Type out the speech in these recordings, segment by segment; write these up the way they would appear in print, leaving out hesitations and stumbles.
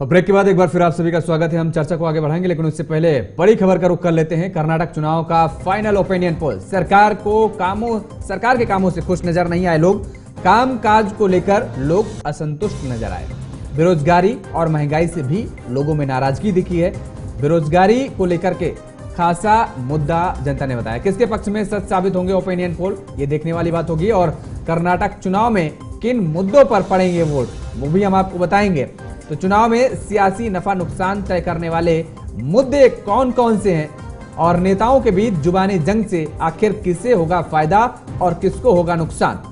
और ब्रेक के बाद एक बार फिर आप सभी का स्वागत है। हम चर्चा को आगे बढ़ाएंगे, लेकिन उससे पहले बड़ी खबर का रुख कर लेते हैं। कर्नाटक चुनाव का फाइनल ओपिनियन पोल। सरकार के कामों से खुश नजर नहीं आए लोग। कामकाज को लेकर लोग असंतुष्ट नजर आए। बेरोजगारी और महंगाई से भी लोगों में नाराजगी दिखी है। बेरोजगारी को लेकर के खासा मुद्दा जनता ने बताया। किसके पक्ष में सच साबित होंगे ओपिनियन पोल, ये देखने वाली बात होगी। और कर्नाटक चुनाव में किन मुद्दों पर पड़ेंगे वोट, वो भी हम आपको बताएंगे। तो चुनाव में सियासी नफा नुकसान तय करने वाले मुद्दे कौन कौन से हैं और नेताओं के बीच जुबानी जंग से आखिर किसे होगा फायदा और किसको होगा नुकसान।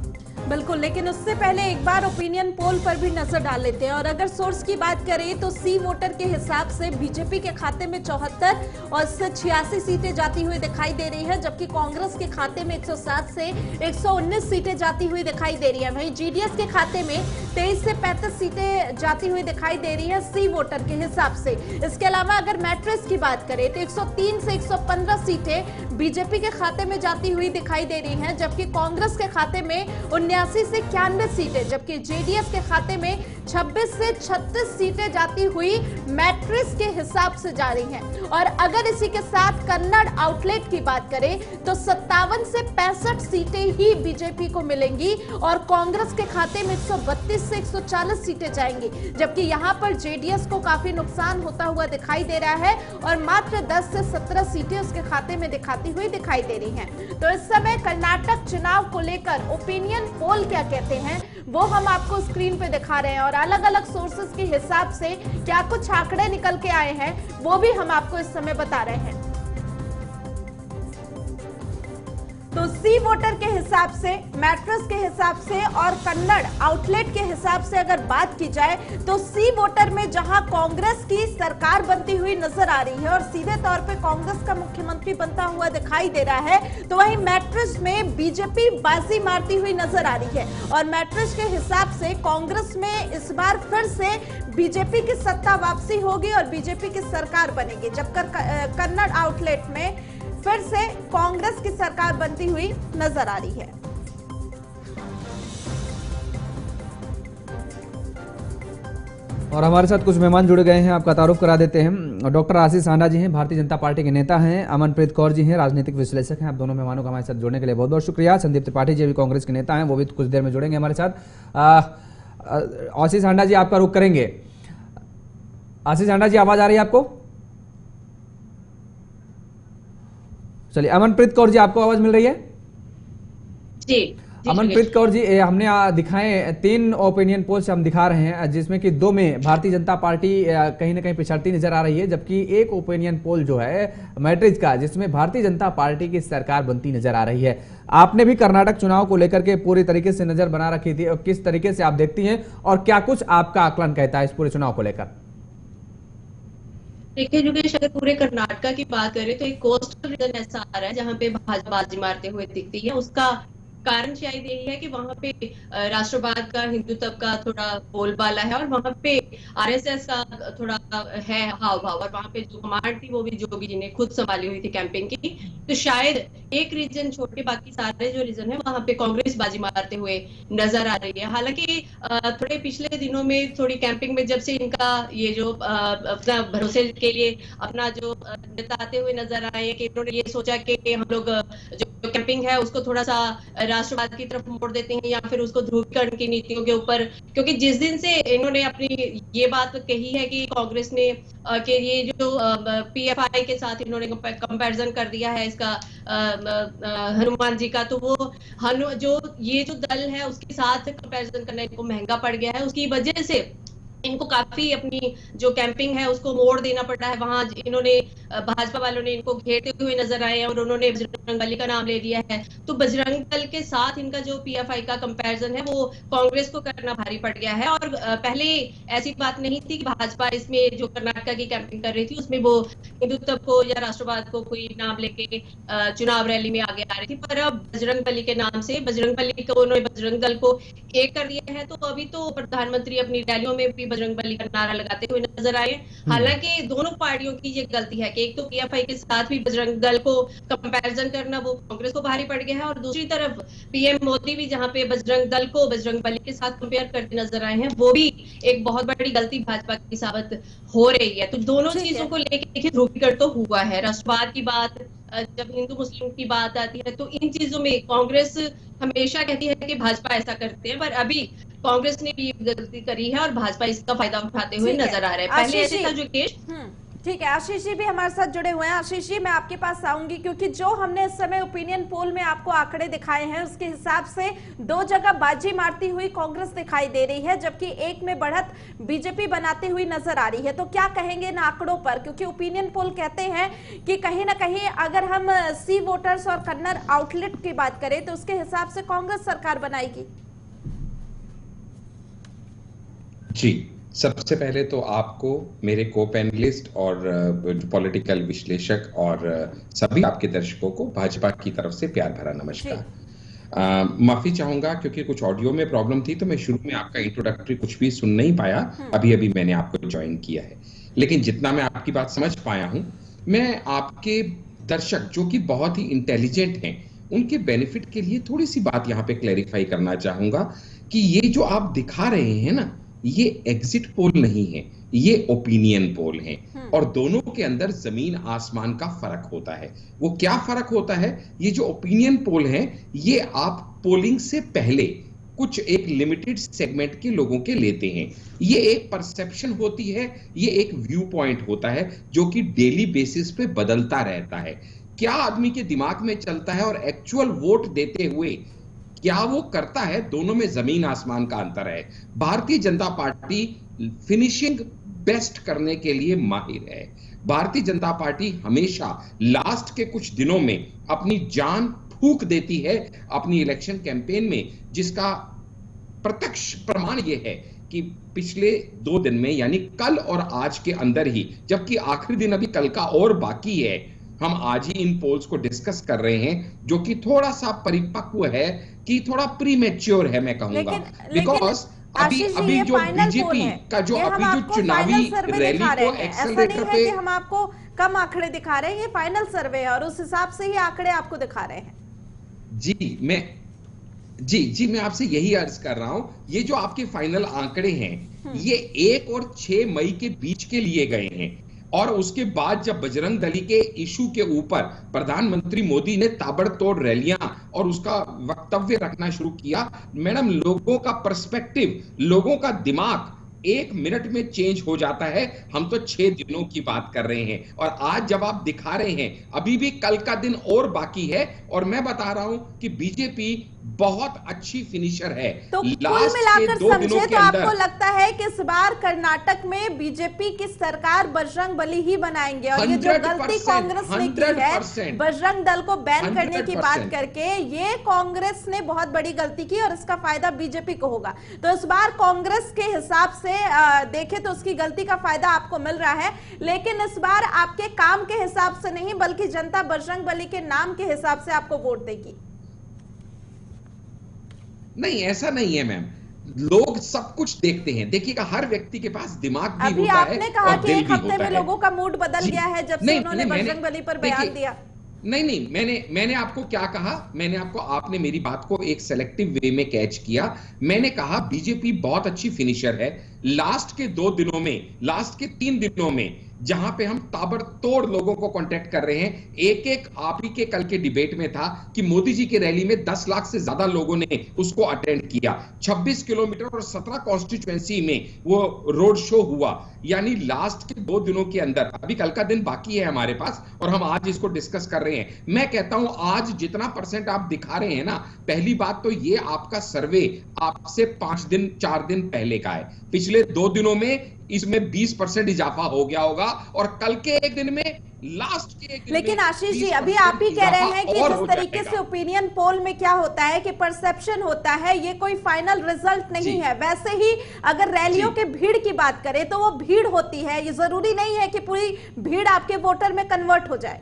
बिल्कुल, लेकिन उससे पहले एक बार ओपिनियन पोल पर भी नजर डाल लेते हैं। और अगर सोर्स की बात करें तो सी वोटर के हिसाब से बीजेपी के खाते में 74 और 86 सीटें जाती हुई दिखाई दे रही है, जबकि कांग्रेस के खाते में 107 से 119 सीटें जाती हुई दिखाई दे रही है। वहीं जीडीएस के खाते में 23 से 35 सीटें जाती हुई दिखाई दे रही है सी वोटर के हिसाब से। इसके अलावा अगर मैट्रिक्स की बात करें तो 103 से 115 सीटें बीजेपी के खाते में जाती हुई दिखाई दे रही हैं, जबकि कांग्रेस के खाते में 79 से 91 सीटें, जबकि जेडीएस के खाते में 26 से 36 सीटें जाती हुई मैट्रिक्स के हिसाब से जा रही हैं। और अगर इसी के साथ कन्नड़ आउटलेट की बात करें तो 57 से 65 सीटें ही बीजेपी को मिलेंगी और कांग्रेस के खाते में 132 से 140 सीटें जाएंगी, जबकि यहां पर जेडीएस को काफी नुकसान होता हुआ दिखाई दे रहा है और मात्र 10 से 17 सीटें उसके खाते में दिखाती हुई दिखाई दे रही हैं। तो इस समय कर्नाटक चुनाव को लेकर ओपिनियन पोल क्या कहते हैं वो हम आपको स्क्रीन पे दिखा रहे हैं और अलग अलग सोर्सेस के हिसाब से क्या कुछ आंकड़े निकल के आए हैं वो भी हम आपको इस समय बता रहे हैं। तो सी वोटर के हिसाब से, मैट्रिक्स के हिसाब से और कन्नड़ आउटलेट के हिसाब से अगर बात की जाए तो सी वोटर में जहां कांग्रेस की सरकार बनती हुई नजर आ रही है और सीधे तौर पे कांग्रेस का मुख्यमंत्री बनता हुआ दिखाई दे रहा है, तो वहीं मैट्रिक्स में बीजेपी बाजी मारती हुई नजर आ रही है। और मैट्रिक्स के हिसाब से कांग्रेस में इस बार फिर से बीजेपी की सत्ता वापसी होगी और बीजेपी की सरकार बनेगी, जबकि कन्नड़ आउटलेट में फिर से कांग्रेस की सरकार बनती हुई नजर आ रही है। और हमारे साथ कुछ मेहमान जुड़ गए हैं, आपका तारुफ करा देते हैं। डॉक्टर आशीष सांडा जी हैं, भारतीय जनता पार्टी के नेता हैं। अमनप्रीत कौर जी हैं, राजनीतिक विश्लेषक हैं। आप दोनों मेहमानों का हमारे साथ जुड़ने के लिए बहुत बहुत शुक्रिया। संदीप त्रिपाठी जी भी कांग्रेस के नेता हैं, वो भी कुछ देर में जुड़ेंगे हमारे साथ। आशीष सांडा जी आपका रुख करेंगे। आशीष सांडा जी, आवाज आ रही है आपको? चलिए, अमनप्रीत कौर जी आपको आवाज मिल रही है? जी, अमनप्रीत कौर जी, हमने दिखाए 3 ओपिनियन पोल्स हम दिखा रहे हैं, जिसमें कि 2 में भारतीय जनता पार्टी कहीं ना कहीं पिछड़ती नजर आ रही है, जबकि एक ओपिनियन पोल जो है मैट्रिक्स का, जिसमें भारतीय जनता पार्टी की सरकार बनती नजर आ रही है। आपने भी कर्नाटक चुनाव को लेकर के पूरी तरीके से नजर बना रखी थी, और किस तरीके से आप देखती हैं और क्या कुछ आपका आकलन कहता है इस पूरे चुनाव को लेकर? देखिए योगेश, अगर पूरे कर्नाटक की बात करें तो एक कोस्टल रीजन ऐसा आ रहा है जहां पे भाजपा बाजी मारते हुए दिखती है। उसका कारण शायद यही है कि वहां पे राष्ट्रवाद का, हिंदुत्व का थोड़ा बोलबाला है और वहां पे आरएसएस का थोड़ा है हाव भाव, और वहां पे जो कमांड थी वो भी जोगी जी ने खुद संभाली हुई थी कैंपेन की। तो शायद एक रीजन छोड़ के बाकी सारे जो रीजन है वहां पे कांग्रेस बाजी मारते हुए नजर आ रही है। हालांकि थोड़े पिछले दिनों में थोड़ी कैंपिंग में जब से इनका ये जो अपना भरोसे के लिए अपना जो जताते हुए नजर आए कि इन्होंने ये सोचा कि हम लोग जो कैंपिंग है उसको थोड़ा सा राष्ट्रवाद की तरफ मोड़ देते हैं या फिर उसको ध्रुवीकरण की नीतियों के ऊपर, क्योंकि जिस दिन से इन्होंने अपनी ये बात कही है कि कांग्रेस ने कि ये जो पीएफआई के साथ इन्होंने कंपैरिजन कर दिया है इसका हनुमान जी का, तो वो जो ये जो दल है उसके साथ कंपैरिजन करना इनको महंगा पड़ गया है। उसकी वजह से इनको काफी अपनी जो कैंपिंग है उसको मोड़ देना पड़ा है। वहां इन्होंने भाजपा वालों ने इनको घेरते हुए नजर आए हैं और उन्होंने बजरंग बली का नाम ले लिया है। तो बजरंग दल के साथ इनका जो पीएफआई का कंपैरिजन है वो कांग्रेस को करना भारी पड़ गया है। और पहले ऐसी बात नहीं थी कि भाजपा इसमें जो कर्नाटक की कैंपिंग कर रही थी उसमें वो हिंदुत्व को या राष्ट्रवाद को कोई नाम लेके चुनाव रैली में आगे आ रही थी, पर अब बजरंग बली के नाम से बजरंग बली को, उन्होंने बजरंग दल को एक कर दिया है। तो अभी तो प्रधानमंत्री अपनी रैलियों में भी बजरंग बली का नारा लगाते हुए नजर आए। हालांकि दोनों पार्टियों की ये गलती है कि एक तो पीएफआई के साथ भी बजरंग दल को कंपैरिजन करना वो कांग्रेस को भारी पड़ गया है, और दूसरी तरफ पीएम मोदी भी जहां पे बजरंग दल को बजरंग बली के साथ कंपेयर करते नजर आए हैं, वो भी एक बहुत बड़ी गलती भाजपा की साबित हो रही है। तो दोनों चीजों को लेकर ध्रुवीकरण तो हुआ है। राष्ट्रवाद की बात, जब हिंदू मुस्लिम की बात आती है तो इन चीजों में कांग्रेस हमेशा कहती है कि भाजपा ऐसा करते हैं, पर अभी कांग्रेस ने भी गलती करी है और भाजपा इसका फायदा उठाते हुए नजर आ रहा है। पहले ऐसे था जो केस। ठीक है, आशीष जी भी हमारे साथ जुड़े हुए हैं। आशीष जी, मैं आपके पास आऊंगी क्योंकि जो हमने इस समय ओपिनियन पोल में आपको आंकड़े दिखाए हैं उसके हिसाब से 2 जगह बाजी मारती हुई कांग्रेस दिखाई दे रही है, जबकि एक में बढ़त बीजेपी बनाती हुई नजर आ रही है। तो क्या कहेंगे इन आंकड़ों पर, क्योंकि ओपिनियन पोल कहते हैं कि कहीं ना कहीं अगर हम सी वोटर्स और कन्नड़ आउटलेट की बात करें तो उसके हिसाब से कांग्रेस सरकार बनाएगी। जी, सबसे पहले तो आपको, मेरे को पैनलिस्ट और पॉलिटिकल विश्लेषक और सभी आपके दर्शकों को भाजपा की तरफ से प्यार भरा नमस्कार। माफी चाहूंगा क्योंकि कुछ ऑडियो में प्रॉब्लम थी, तो मैं शुरू में आपका इंट्रोडक्टरी कुछ भी सुन नहीं पाया। अभी मैंने आपको ज्वाइन किया है, लेकिन जितना मैं आपकी बात समझ पाया हूं, मैं आपके दर्शक जो कि बहुत ही इंटेलिजेंट हैं, उनके बेनिफिट के लिए थोड़ी सी बात यहाँ पे क्लैरिफाई करना चाहूंगा कि ये जो आप दिखा रहे हैं ना, ये एग्जिट पोल नहीं है, ये ओपिनियन पोल है, और दोनों के अंदर जमीन आसमान का फर्क होता है। वो क्या फर्क होता है? ये जो ओपिनियन पोल है, ये आप पोलिंग से पहले कुछ एक लिमिटेड सेगमेंट के लोगों के लेते हैं। ये एक परसेप्शन होती है, ये एक व्यू पॉइंट होता है जो कि डेली बेसिस पे बदलता रहता है। क्या आदमी के दिमाग में चलता है और एक्चुअल वोट देते हुए क्या वो करता है, दोनों में जमीन आसमान का अंतर है। Bharatiya Janata party finishing best करने के लिए माहिर है। भारतीय जनता पार्टी हमेशा लास्ट के कुछ दिनों में अपनी जान फूंक देती है अपनी इलेक्शन कैंपेन में, जिसका प्रत्यक्ष प्रमाण यह है कि पिछले 2 दिन में, यानी कल और आज के अंदर ही, जबकि आखिरी दिन अभी कल का और बाकी है, हम आज ही इन पोल्स को डिस्कस कर रहे हैं, जो कि थोड़ा सा परिपक्व है, कि थोड़ा प्रीमेच्योर है मैं कहूंगा, बिकॉज अभी जो बीजेपी का जो अभी जो चुनावी रैली को एक्सेलरेटर पे, हम आपको कम आंकड़े दिखा रहे हैं, ये फाइनल सर्वे है और उस हिसाब से ही आंकड़े आपको दिखा रहे हैं। जी मैं आपसे यही अर्ज कर रहा हूं, ये जो आपके फाइनल आंकड़े हैं, ये 1 और 6 मई के बीच के लिए गए हैं, और उसके बाद जब बजरंग दली के इशू के ऊपर प्रधानमंत्री मोदी ने ताबड़तोड़ रैलियां और उसका वक्तव्य रखना शुरू किया, मैडम, लोगों का पर्सपेक्टिव, लोगों का दिमाग 1 मिनट में चेंज हो जाता है। हम तो 6 दिनों की बात कर रहे हैं, और आज जब आप दिखा रहे हैं, अभी भी कल का दिन और बाकी है, और मैं बता रहा हूं कि बीजेपी बहुत अच्छी फिनिशर है। तो कुल मिलाकर समझे तो आपको लगता है कि इस बार कर्नाटक में बीजेपी की सरकार बजरंग बली ही बनाएंगे, और ये जो गलती कांग्रेस ने की है बजरंग दल को बैन करने की बात करके, ये कांग्रेस ने बहुत बड़ी गलती की और इसका फायदा बीजेपी को होगा। तो इस बार कांग्रेस के हिसाब से देखे तो उसकी गलती का फायदा आपको मिल रहा है, लेकिन इस बार आपके काम के हिसाब से नहीं, बल्कि जनता बजरंग बली के नाम के हिसाब से आपको वोट देगी। नहीं, ऐसा नहीं है मैम, लोग सब कुछ देखते हैं। देखिएगा, हर व्यक्ति के पास दिमाग भी अभी होता है, आपने कहा और कि दिल एक भी हफ्ते में लोगों का मूड बदल गया है जब से उन्होंने बजरंग बली पर बयान दिया। नहीं, मैंने आपको क्या कहा? मैंने आपको, आपने मेरी बात को एक सेलेक्टिव वे में कैच किया। मैंने कहा बीजेपी बहुत अच्छी फिनिशर है। लास्ट के 2 दिनों में, लास्ट के 3 दिनों में, जहां पे हम ताबड़तोड़ लोगों को कांटेक्ट कर रहे हैं, एक आप ही के कल के डिबेट में था कि मोदी जी की रैली में 10 लाख से ज्यादा लोगों ने उसको अटेंड किया, 26 किलोमीटर और 17 कॉन्स्टिट्यूएंसी में वो रोड शो हुआ। यानी लास्ट के 2 दिनों के अंदर, अभी कल का दिन बाकी है हमारे पास, और हम आज इसको डिस्कस कर रहे हैं। मैं कहता हूं आज जितना % आप दिखा रहे हैं ना, पहली बात तो ये आपका सर्वे आपसे 5 दिन 4 दिन पहले का है। पिछले 2 दिनों में इसमें 20% इजाफा हो गया होगा, और कल के एक दिन में, लास्ट के एक दिन। लेकिन आशीष जी, अभी आप ही कह रहे हैं कि जिस तरीके से ओपिनियन पोल में क्या होता है कि परसेप्शन होता है, ये कोई फाइनल रिजल्ट नहीं है। वैसे ही अगर रैलियों के भीड़ की बात करें तो वो भीड़ होती है, ये जरूरी नहीं है कि पूरी भीड़ आपके वोटर में कन्वर्ट हो जाए।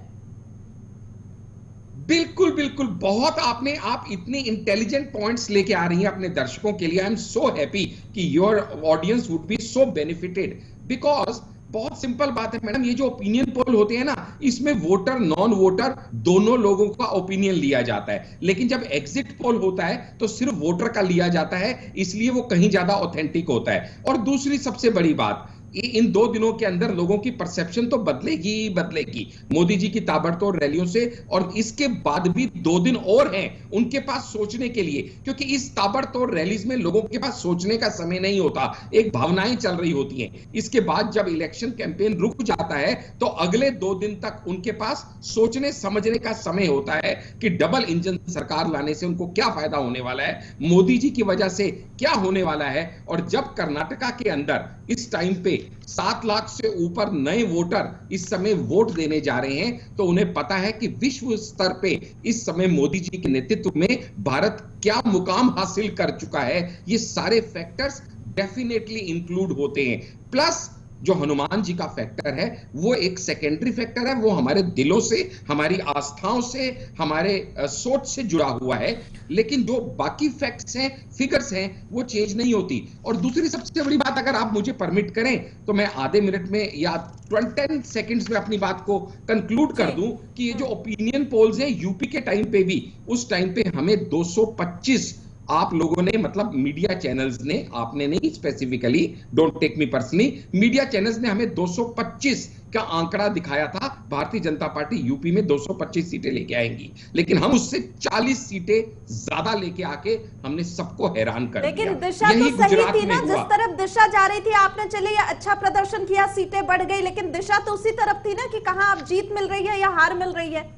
बिल्कुल, बहुत आप इतने इंटेलिजेंट पॉइंट्स लेके आ रही हैं अपने दर्शकों के लिए। आई एम सो हैप्पी कि your audience would be so benefited, because बहुत सिंपल बात है मैडम, ये जो ओपिनियन पोल होते हैं ना, इसमें वोटर नॉन वोटर दोनों लोगों का ओपिनियन लिया जाता है, लेकिन जब एग्जिट पोल होता है तो सिर्फ वोटर का लिया जाता है, इसलिए वो कहीं ज्यादा ऑथेंटिक होता है। और दूसरी सबसे बड़ी बात, इन 2 दिनों के अंदर लोगों की परसेप्शन तो बदलेगी ही बदलेगी मोदी जी की ताबड़तोड़ रैलियों से, और इसके बाद भी 2 दिन और हैं उनके पास सोचने के लिए, क्योंकि इस ताबड़तोड़ रैलीज में लोगों के पास सोचने का समय नहीं होता, एक भावनाएं चल रही होती हैं। इसके बाद जब इलेक्शन कैंपेन रुक जाता है तो अगले 2 दिन तक उनके पास सोचने समझने का समय होता है कि डबल इंजन सरकार लाने से उनको क्या फायदा होने वाला है, मोदी जी की वजह से क्या होने वाला है। और जब कर्नाटका के अंदर इस टाइम पे 7 लाख से ऊपर नए वोटर इस समय वोट देने जा रहे हैं, तो उन्हें पता है कि विश्व स्तर पे इस समय मोदी जी के नेतृत्व में भारत क्या मुकाम हासिल कर चुका है। ये सारे फैक्टर्स डेफिनेटली इंक्लूड होते हैं। प्लस जो हनुमान जी का फैक्टर है वो एक सेकेंडरी फैक्टर है, वो हमारे दिलों से, हमारी आस्थाओं से, हमारे सोच से जुड़ा हुआ है, लेकिन जो बाकी फैक्ट्स हैं, फिगर्स हैं, वो चेंज नहीं होती। और दूसरी सबसे बड़ी बात, अगर आप मुझे परमिट करें तो मैं आधे मिनट में या 10 सेकंड्स में अपनी बात को कंक्लूड कर दूं कि ये जो ओपिनियन पोल्स हैं यूपी के टाइम पे भी, उस टाइम पे हमें 225 आप लोगों ने, मतलब मीडिया चैनल्स ने, आपने नहीं specifically, don't take me personally, media channels ने हमें 225 का आंकड़ा दिखाया था, भारतीय जनता पार्टी यूपी में 225 सीटें लेके आएंगी, लेकिन हम उससे 40 सीटें ज्यादा लेके आके हमने सबको हैरान कर दिया। लेकिन दिशा तो सही थी ना, जिस तरफ दिशा जा रही थी आपने, चलिए अच्छा प्रदर्शन किया, सीटें बढ़ गई, लेकिन दिशा तो उसी तरफ थी ना कि कहां अब जीत मिल रही है या हार मिल रही है।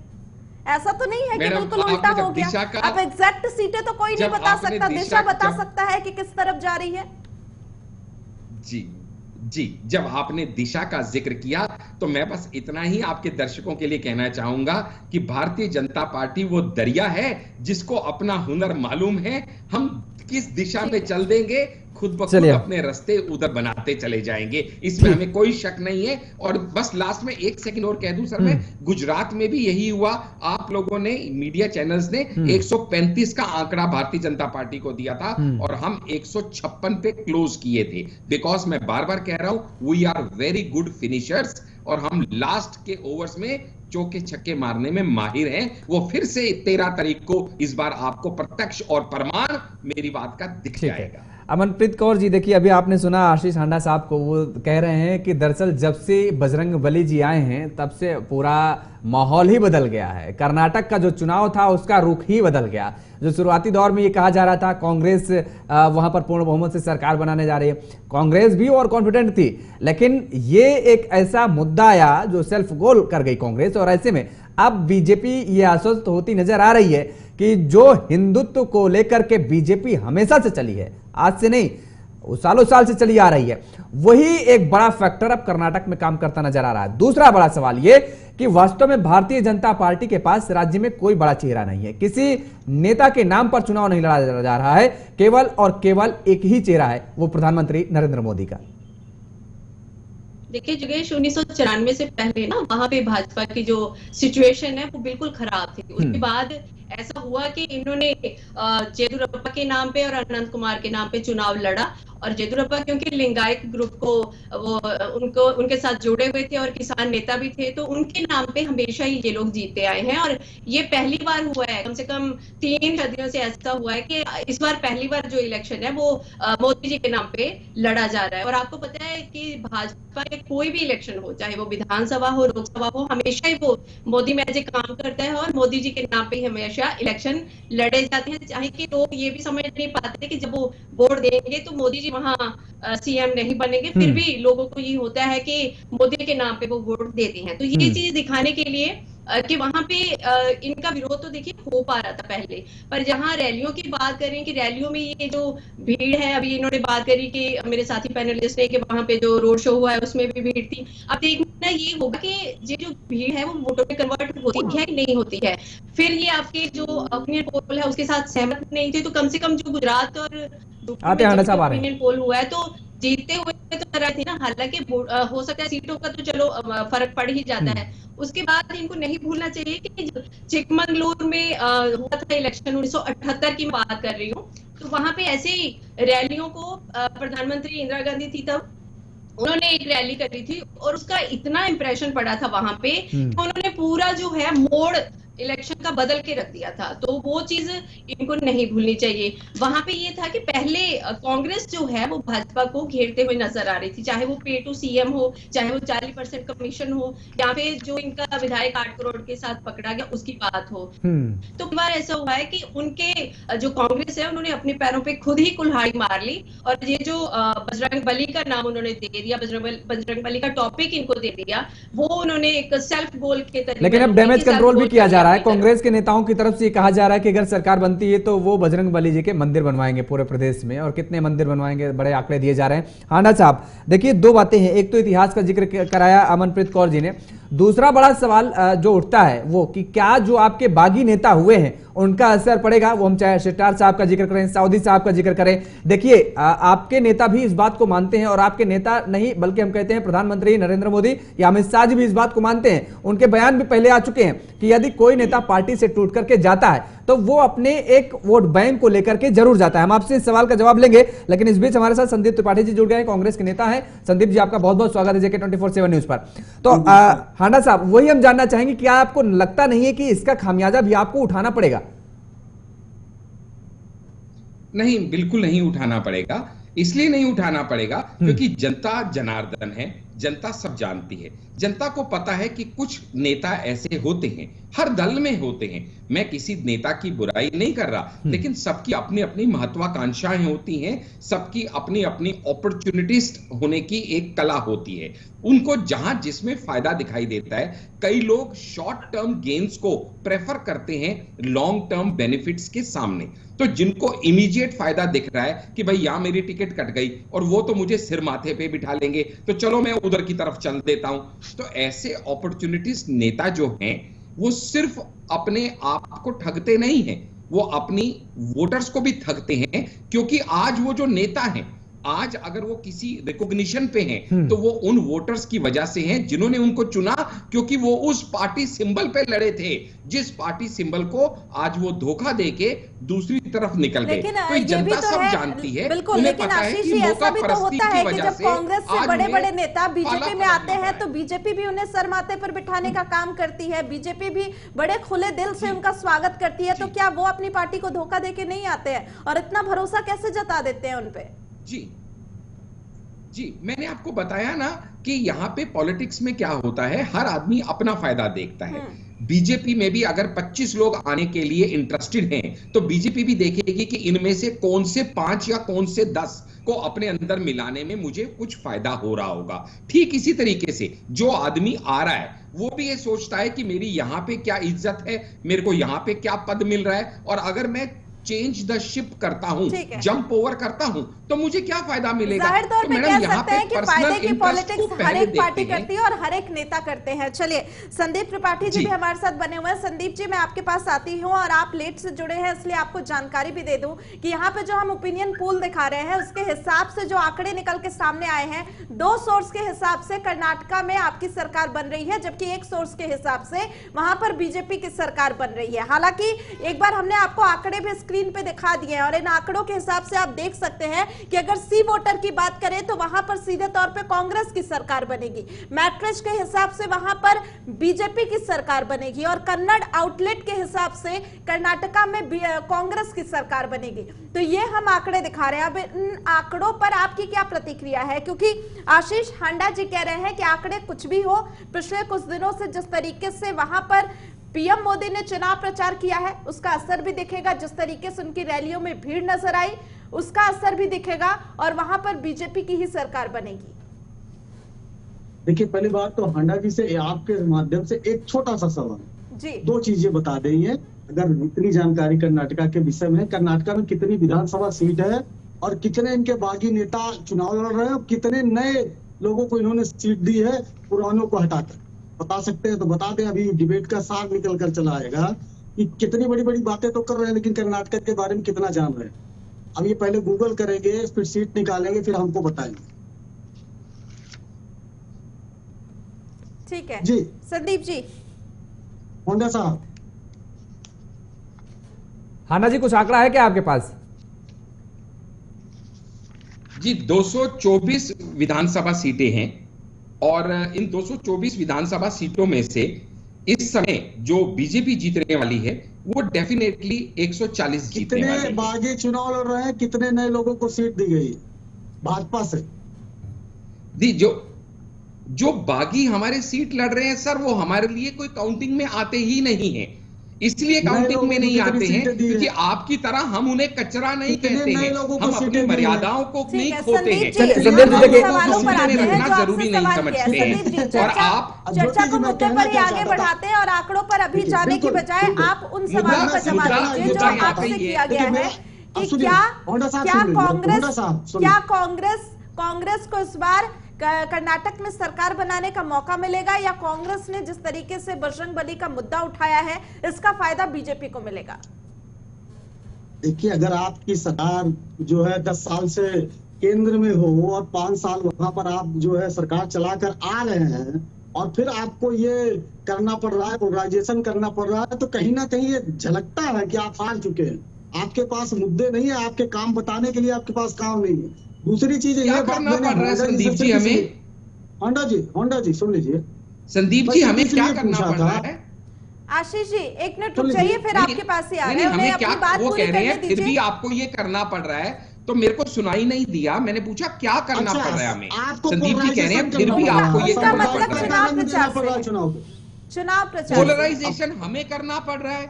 ऐसा तो नहीं है कि बिल्कुल उल्टा हो गया। अब एग्जैक्ट सीटें तो कोई नहीं बता सकता, दिशा बता सकता है कि किस तरफ जा रही है। जी, जब आपने दिशा का जिक्र किया तो मैं बस इतना ही आपके दर्शकों के लिए कहना चाहूंगा कि भारतीय जनता पार्टी वो दरिया है जिसको अपना हुनर मालूम है, हम किस दिशा में चल देंगे, खुद ब खुद अपने रास्ते उधर बनाते चले जाएंगे, इसमें हमें कोई शक नहीं है। और बस लास्ट में 1 सेकंड और कह दूं सर, मैं, गुजरात में भी यही हुआ, आप लोगों ने, मीडिया चैनल्स ने 135 का आंकड़ा भारतीय जनता पार्टी को दिया था और हम 156 पे क्लोज किए थे, बिकॉज मैं बार बार कह रहा हूं we are very good finishers, और हम लास्ट के ओवर्स में चौके छक्के मारने में माहिर हैं। वो फिर से 13 तारीख को इस बार आपको प्रत्यक्ष और प्रमाण मेरी बात का दिख जाएगा। अमनप्रीत कौर जी, देखिए अभी आपने सुना आशीष हांडा साहब को, वो कह रहे हैं कि दरअसल जब से बजरंगबली जी आए हैं तब से पूरा माहौल ही बदल गया है, कर्नाटक का जो चुनाव था उसका रुख ही बदल गया। जो शुरुआती दौर में ये कहा जा रहा था कांग्रेस वहां पर पूर्ण बहुमत से सरकार बनाने जा रही है, कांग्रेस भी और कॉन्फिडेंट थी, लेकिन ये एक ऐसा मुद्दा आया जो सेल्फ गोल कर गई कांग्रेस, और ऐसे में अब बीजेपी ये आश्वस्त होती नजर आ रही है कि जो हिंदुत्व को लेकर के बीजेपी हमेशा से चली है, आज से नहीं, सालों साल से चली आ रही है, वही एक बड़ा फैक्टर अब कर्नाटक में काम करता नजर आ रहा है। दूसरा बड़ा सवाल यह कि वास्तव में भारतीय जनता पार्टी के पास राज्य में कोई बड़ा चेहरा नहीं है, किसी नेता के नाम पर चुनाव नहीं लड़ा जा रहा है, केवल और केवल एक ही चेहरा है, वो प्रधानमंत्री नरेंद्र मोदी का। देखिए जोगेश, 1994 से पहले ना वहां पे भाजपा की जो सिचुएशन है वो बिल्कुल खराब थी। उसके बाद ऐसा हुआ कि इन्होंने येदियुरप्पा के नाम पे और अनंत कुमार के नाम पे चुनाव लड़ा, और येदियुरप्पा क्योंकि लिंगायत ग्रुप को वो उनके साथ जुड़े हुए थे और किसान नेता भी थे, तो उनके नाम पे हमेशा ही ये लोग जीते आए हैं। और ये पहली बार हुआ है, कम से कम 3 सदियों से ऐसा हुआ है कि इस बार पहली बार जो इलेक्शन है वो मोदी जी के नाम पे लड़ा जा रहा है। और आपको पता है कि भाजपा के कोई भी इलेक्शन हो, चाहे वो विधानसभा हो, लोकसभा हो, हमेशा ही वो मोदी मैजिक काम करता है और मोदी जी के नाम पे हमेशा इलेक्शन लड़े जाते हैं। चाहे कि लोग ये भी समझ नहीं पाते कि जब वो वोट देंगे तो मोदी जी वहां सीएम नहीं बनेंगे, फिर भी लोगों को ये होता है कि मोदी के नाम पे वो वोट देते हैं। तो ये चीज दिखाने के लिए कि वहां पे इनका विरोध तो देखिए हो पा रहा था पहले, पर जहां रैलियों की बात करें कि रैलियों में ये जो भीड़ है, अभी इन्होंने बात करी कि मेरे साथी पैनलिस्ट ने कि वहां पे जो रोड शो हुआ है उसमें भी भीड़ थी। अब देखना ये होगा कि ये जो भीड़ है वो वोटों में कन्वर्ट होती है कि नहीं होती है। फिर ये आपके जो ओपिनियन पोल है उसके साथ सहमत नहीं थे, तो कम से कम जो गुजरात और ओपिनियन पोल हुआ है तो जीतते हुए तो रहे थे ना। हालांकि हो सकता है सीटों का तो चलो फर्क पड़ ही जाता है। उसके बाद इनको नहीं भूलना चाहिए कि चिकमंगलुरु में हुआ था इलेक्शन 1978 की बात कर रही हूँ, तो वहां पे ऐसे ही रैलियों को प्रधानमंत्री इंदिरा गांधी थी तब, उन्होंने एक रैली करी थी और उसका इतना इंप्रेशन पड़ा था वहां पे, उन्होंने पूरा जो है मोड़ इलेक्शन का बदल के रख दिया था। तो वो चीज इनको नहीं भूलनी चाहिए। वहां पे ये था कि पहले कांग्रेस जो है वो भाजपा को घेरते हुए नजर आ रही थी, चाहे वो पे टू सीएम हो, चाहे वो 40% कमीशन हो, या फिर जो इनका विधायक 8 करोड़ के साथ पकड़ा गया उसकी बात हो। तो कई बार ऐसा हुआ है कि उनके जो कांग्रेस है उन्होंने अपने पैरों पे खुद ही कुल्हाड़ी मार ली, और ये जो बजरंग बली का नाम उन्होंने दे दिया, बजरंग बली का टॉपिक इनको दे दिया, वो उन्होंने एक सेल्फ गोल के तरीके। लेकिन अब डैमेज कंट्रोल भी किया जा रहा है। कांग्रेस के नेताओं की तरफ से कहा जा रहा है कि अगर सरकार बनती है तो वो बजरंग बली जी के मंदिर बनवाएंगे पूरे प्रदेश में, और कितने मंदिर बनवाएंगे बड़े आंकड़े दिए जा रहे हैं। हांडा साहब देखिए, दो बातें हैं, एक तो इतिहास का जिक्र कराया अमनप्रीत कौर जी ने, दूसरा बड़ा सवाल जो उठता है वो कि क्या जो आपके बागी नेता हुए हैं उनका असर पड़ेगा। वो हम चाहे सितार साहब का जिक्र करें, साउदी साहब का जिक्र करें, देखिए आपके नेता भी इस बात को मानते हैं, और आपके नेता नहीं बल्कि हम कहते हैं प्रधानमंत्री नरेंद्र मोदी या अमित शाह जी भी इस बात को मानते हैं। उनके बयान भी पहले आ चुके हैं कि यदि कोई नेता पार्टी से टूट करके जाता है तो वो अपने एक वोट बैंक को लेकर के जरूर जाता है। हम आपसे इस सवाल का जवाब लेंगे, लेकिन इस बीच हमारे साथ संदीप त्रिपाठी जी जुड़ गए हैं, कांग्रेस के नेता हैं। संदीप जी, आपका बहुत बहुत स्वागत है जेके 24/7 न्यूज पर। तो हांडा साहब, वही हम जानना चाहेंगे, क्या आपको लगता नहीं है कि इसका खामियाजा भी आपको उठाना पड़ेगा? नहीं, बिल्कुल नहीं उठाना पड़ेगा। इसलिए नहीं उठाना पड़ेगा क्योंकि जनता जनार्दन है, जनता सब जानती है। जनता को पता है कि कुछ नेता ऐसे होते हैं, हर दल में होते हैं। मैं किसी नेता की बुराई नहीं कर रहा, लेकिन सबकी अपनी अपनी महत्वाकांक्षाएं होती हैं, सबकी अपनी अपनी अपॉर्चुनिटिस्ट होने की एक कला होती है। उनको जहां जिसमें फायदा दिखाई देता है, कई लोग शॉर्ट टर्म गेन्स को प्रेफर करते हैं लॉन्ग टर्म बेनिफिट्स के सामने। तो जिनको इमीडिएट फायदा दिख रहा है कि भाई यहां मेरी टिकट कट गई और वो तो मुझे सिर माथे पे बिठा लेंगे, तो चलो मैं उधर की तरफ चल देता हूं। तो ऐसे अपॉर्चुनिटीज नेता जो हैं वो सिर्फ अपने आप को ठगते नहीं हैं, वो अपनी वोटर्स को भी ठगते हैं। क्योंकि आज वो जो नेता हैं, आज अगर वो किसी रिकॉग्निशन पे हैं तो वो उन वोटर्स की वजह से हैं जिन्होंने उनको चुना, क्योंकि वो उस पार्टी सिंबल पे लड़े थे जिस पार्टी सिंबल को आज वो धोखा देके दूसरी तरफ निकल गए। तो ये जनता सब जानती है, बिल्कुल। लेकिन आशीष जी, ऐसा भी तो होता है कि जब कांग्रेस से बड़े बड़े नेता बीजेपी में आते हैं तो बीजेपी भी उन्हें सर माथे पर बिठाने का काम करती है, बीजेपी भी बड़े खुले दिल से उनका स्वागत करती है। तो क्या वो अपनी पार्टी को धोखा देके नहीं आते हैं, और इतना भरोसा कैसे जता देते हैं उनपे? जी, मैंने आपको बताया ना कि यहाँ पे पॉलिटिक्स में क्या होता है, हर आदमी अपना फायदा देखता है। बीजेपी में भी अगर 25 लोग आने के लिए इंटरेस्टेड हैं तो बीजेपी भी देखेगी कि इनमें से कौन से 5 या कौन से 10 को अपने अंदर मिलाने में मुझे कुछ फायदा हो रहा होगा। ठीक इसी तरीके से जो आदमी आ रहा है वो भी ये सोचता है कि मेरी यहाँ पे क्या इज्जत है, मेरे को यहाँ पे क्या पद मिल रहा है, और अगर मैं चेंज द शिप करता हूं, जंप ओवर करता हूं, तो मुझे क्या फायदा मिलेगा? जाहिर तौर पे कह सकते हैं कि फायदे की पॉलिटिक्स हर एक पार्टी करती है और हर एक नेता करते हैं। चलिए, संदीप त्रिपाठी जी भी हमारे साथ बने हुए हैं। संदीप जी, मैं आपके पास आती हूं, और आप लेट से जुड़े हैं इसलिए आपको जानकारी भी दे दूं कि यहाँ पे जो हम ओपिनियन पोल दिखा रहे हैं उसके हिसाब से जो आंकड़े निकल के सामने आए हैं, 2 सोर्स के हिसाब से कर्नाटका में आपकी सरकार बन रही है, जबकि एक सोर्स के हिसाब से वहां पर बीजेपी की सरकार बन रही है। हालांकि एक बार हमने आपको आंकड़े भी स्क्रीन पे दिखा दिए हैं, और इन आंकड़ों के हिसाब से आप देख सकते हैं कि अगर सी वोटर की बात करें तो वहां पर सीधे तौर पे कांग्रेस की सरकार बनेगी, मैट्रिक्स के हिसाब से वहां पर बीजेपी की सरकार बनेगी, और कन्नड़ आउटलेट के हिसाब से कर्नाटका में कांग्रेस की सरकार बनेगी। तो ये हम आंकड़े दिखा रहे हैं। अब इन आंकड़ों पर आपकी क्या प्रतिक्रिया है? क्योंकि आशीष हांडा जी कह रहे हैं कि आंकड़े कुछ भी हो, पिछले कुछ दिनों से जिस तरीके से वहां पर पीएम मोदी ने चुनाव प्रचार किया है उसका असर भी दिखेगा, जिस तरीके से उनकी रैलियों में भीड़ नजर आई उसका असर भी दिखेगा, और वहां पर बीजेपी की ही सरकार बनेगी। देखिए, पहली बात तो हांडा जी से आपके माध्यम से एक छोटा सा सवाल जी, 2 चीजें बता देंगे। अगर इतनी जानकारी कर्नाटका के विषय में, कर्नाटका में कितनी विधानसभा सीट है और कितने इनके बागी नेता चुनाव लड़ रहे हैं, कितने नए लोगों को इन्होंने सीट दी है पुरानों को हटाकर, बता सकते हैं तो बता दें। अभी डिबेट का सार निकल कर चला आएगा कि कितनी बड़ी बड़ी बातें तो कर रहे हैं, लेकिन कर्नाटक के बारे में कितना जान रहे हैं। अब ये पहले गूगल करेंगे, फिर सीट निकालेंगे, फिर हमको बताएंगे। ठीक है जी संदीप जी। होंडा साहब, हांडा जी, कुछ आंकड़ा है क्या आपके पास? जी 224 विधानसभा सीटें हैं और इन 224 विधानसभा सीटों में से इस समय जो बीजेपी जीतने वाली है वो डेफिनेटली 140 जीतने वाली है। कितने बागी चुनाव लड़ रहे हैं, कितने नए लोगों को सीट दी गई भाजपा से? दी जो बागी हमारे सीट लड़ रहे हैं सर, वो हमारे लिए कोई काउंटिंग में आते ही नहीं है। इसलिए काउंटिंग में नहीं आते हैं क्योंकि आपकी तरह हम उन्हें कचरा नहीं कहते हैं, हम अपनी मर्यादाओं को नहीं खोते हैं। जरूरी नहीं समझते हैं। और आप चर्चा को मुद्दे पर ही आगे बढ़ाते हैं और आंकड़ों पर अभी जाने की बजाय आप उन सवालों का जवाब दीजिए जो आपसे किया गया है कि क्या कांग्रेस को इस बार कर्नाटक में सरकार बनाने का मौका मिलेगा, या कांग्रेस ने जिस तरीके से बजरंगबली का मुद्दा उठाया है इसका फायदा बीजेपी को मिलेगा? देखिए, अगर आपकी सरकार जो है 10 साल से केंद्र में हो और 5 साल वहां पर आप जो है सरकार चलाकर आ रहे हैं और फिर आपको ये करना पड़ रहा है, पोलराइजेशन करना पड़ रहा है, तो कहीं ना कहीं ये झलकता है कि आप हार चुके हैं। आपके पास मुद्दे नहीं है, आपके काम बताने के लिए आपके पास काम नहीं है। दूसरी चीज ये करना पड़ रहा है संदीप जी हमें। होंडा जी सुन लीजिए। संदीप जी हमें क्या करना पड़ रहा है? आशीष जी एक मिनट रुक जाइए, फिर आपके पास ही आ रहे हैं। हमें क्या वो कह रहे हैं फिर भी आपको ये करना पड़ रहा है, तो मेरे को सुनाई नहीं दिया। मैंने पूछा क्या करना पड़ रहा है हमें। संदीप जी कह रहे हैं फिर भी आपको ये करना पड़ रहा है। चुनाव प्रचार पोलराइजेशन हमें करना पड़ रहा है,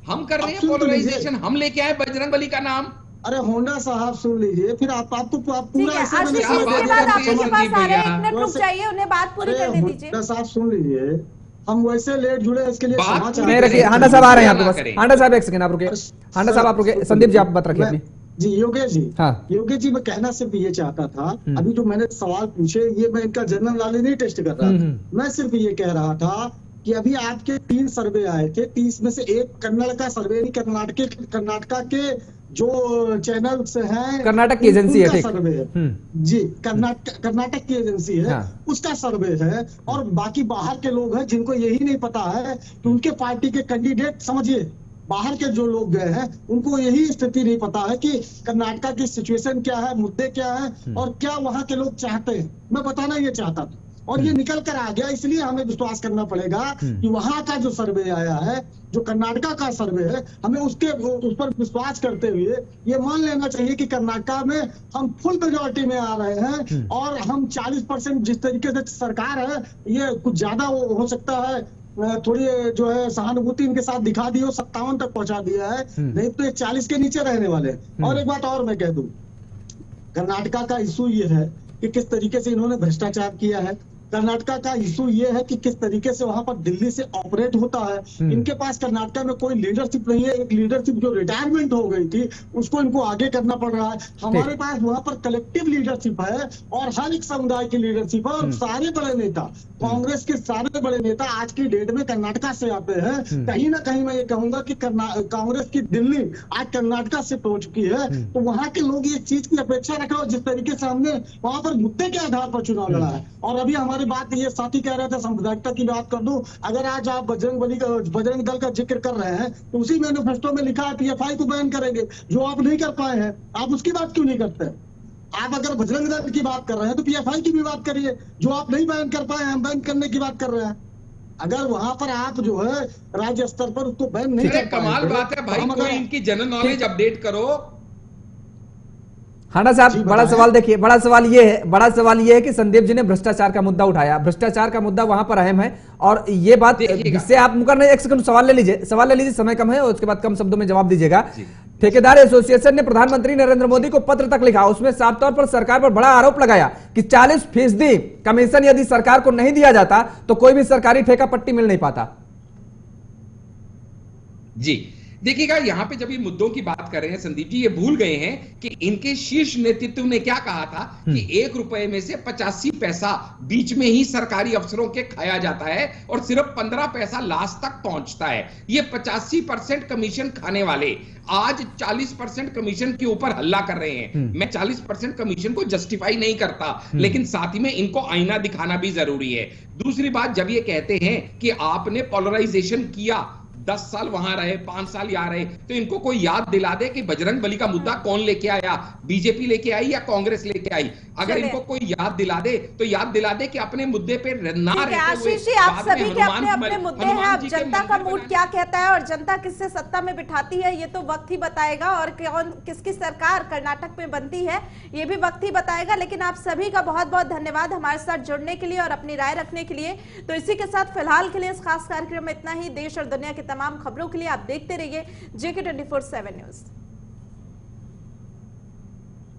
हम कर रहे हैं पोलराइजेशन। हम लेके आए बजरंगबली का नाम। अरे होंडा साहब सुन लीजिए, फिर आप पूरा ऐसे आपके पास आ रहे हैं, एक मिनट रुक जाइए, उन्हें बात पूरी करने दीजिए। होंडा साहब सुन लीजिए, हम वैसे लेट जुड़े इसके लिए हांडा साहब आ रहे हैं आपके पास। हांडा साहब एक सेकंड आप रुके। हांडा साहब आप रुके। संदीप जी आप बात रखिए अपनी। जी योगेश जी, हाँ योगेश जी मैं कहना सिर्फ ये चाहता था, अभी जो मैंने सवाल पूछे ये मैं इनका जनरल नॉलेज नहीं टेस्ट कर रहा था, मैं सिर्फ ये कह रहा था कि अभी आपके 3 सर्वे आए थे, 30 में से एक कन्नड़ का सर्वे नहीं, कर्नाटका के जो चैनल्स हैं, कर्नाटक की एजेंसी है, सर्वे है जी, कर्नाटक की एजेंसी है, हाँ। उसका सर्वे है। और बाकी बाहर के लोग हैं जिनको यही नहीं पता है कि उनके पार्टी के कैंडिडेट, समझिए बाहर के जो लोग गए हैं उनको यही स्थिति नहीं पता है कि कर्नाटका की सिचुएशन क्या है, मुद्दे क्या है और क्या वहां के लोग चाहते हैं। मैं बताना ये चाहता था और ये निकल कर आ गया, इसलिए हमें विश्वास करना पड़ेगा कि वहां का जो सर्वे आया है, जो कर्नाटका का सर्वे है, हमें उस पर विश्वास करते हुए ये मान लेना चाहिए कि कर्नाटका में हम फुल मेजोरिटी में आ रहे हैं और हम 40% जिस तरीके से सरकार है, ये कुछ ज्यादा हो सकता है, थोड़ी जो है सहानुभूति इनके साथ दिखा दी हो, 57 तक पहुंचा दिया है, नहीं तो ये 40 के नीचे रहने वाले हैं। और एक बात और मैं कह दूं, कर्नाटका का इशू ये है कि किस तरीके से इन्होंने भ्रष्टाचार किया है। कर्नाटका का इशू ये है कि किस तरीके से वहां पर दिल्ली से ऑपरेट होता है। इनके पास कर्नाटका में कोई लीडरशिप नहीं है, एक लीडरशिप जो रिटायरमेंट हो गई थी उसको इनको आगे करना पड़ रहा है। हमारे पास वहां पर कलेक्टिव लीडरशिप है और हर एक समुदाय की लीडरशिप है और सारे बड़े नेता, कांग्रेस के सारे बड़े नेता आज की डेट में कर्नाटका से आते हैं। कहीं ना कहीं मैं ये कहूंगा कि कांग्रेस की दिल्ली आज कर्नाटका से पहुंच चुकी है, तो वहां के लोग ये चीज की अपेक्षा रख रहे हो जिस तरीके से हमने वहां पर मुद्दे के आधार पर चुनाव लड़ा है। और अभी हमारी बात ये साथी कह रहे थे, सांप्रदायिकता की बात कर दूं, अगर आज आप बजरंग दल का जिक्र कर रहे हैं तो उसी मैनिफेस्टो में लिखा है पीएफआई को बैन करेंगे, जो आप नहीं कर पाए हैं। आप उसकी बात क्यों नहीं करते? आप अगर बजरंग दल की बात कर रहे हैं तो पीएफआई की भी बात करिए, जो आप नहीं बैन कर पाए, हम बैन करने की बात कर रहे हैं। अगर वहां पर आप जो है राज्य स्तर पर उसको बैन नहीं कर पाए, कमाल बात है भाई, कोई इनकी जनरल नॉलेज अपडेट करो। हांडा साहब बड़ा सवाल देखिए, बड़ा सवाल ये है कि संदीप जी ने भ्रष्टाचार का मुद्दा उठाया। भ्रष्टाचार का मुद्दा वहां पर अहम है और ये बात जिससे आप मुकर नहीं। एक सेकंड सवाल ले लीजिए, समय कम है और उसके बाद कम शब्दों में जवाब दीजिएगा। ठेकेदार एसोसिएशन ने प्रधानमंत्री नरेंद्र मोदी को पत्र तक लिखा, उसमें साफ तौर पर सरकार पर बड़ा आरोप लगाया कि 40% कमीशन यदि सरकार को नहीं दिया जाता तो कोई भी सरकारी ठेका पट्टी मिल नहीं पाता। जी देखिएगा, यहां पे जब ये मुद्दों की बात कर रहे हैं संदीप जी, ये भूल गए हैं कि इनके शीर्ष नेतृत्व ने क्या कहा था कि 1 रुपए में से 85 पैसा बीच में ही सरकारी अफसरों के खाया जाता है और सिर्फ 15 पैसा लास्ट तक पहुंचता है। ये 85% कमीशन खाने वाले आज 40% कमीशन के ऊपर हल्ला कर रहे हैं। मैं 40% कमीशन को जस्टिफाई नहीं करता, लेकिन साथ ही में इनको आईना दिखाना भी जरूरी है। दूसरी बात, जब ये कहते हैं कि आपने पोलराइजेशन किया, 10 साल वहां रहे, 5 साल यहाँ रहे, तो इनको कोई याद दिला दे कि बजरंग बली का मुद्दा कौन लेके आया, बीजेपी लेके आई या कांग्रेस लेके आई। अगर इनको कोई याद दिला दे तो याद दिला दे कि अपने मुद्दे पे ना रहते हुए आशीष जी, आप सभी के अपने अपने मुद्दे हैं। अब जनता का मूड क्या कहता है और जनता किससे सत्ता में बिठाती है, ये तो वक्त ही बताएगा, और कौन किसकी सरकार कर्नाटक में बनती है ये भी वक्त ही बताएगा। लेकिन आप सभी का बहुत बहुत धन्यवाद हमारे साथ जुड़ने के लिए और अपनी राय रखने के लिए। तो इसी के साथ फिलहाल के लिए इस खास कार्यक्रम में इतना ही। देश और दुनिया की तमाम खबरों के लिए आप देखते रहिए JK 24/7 न्यूज।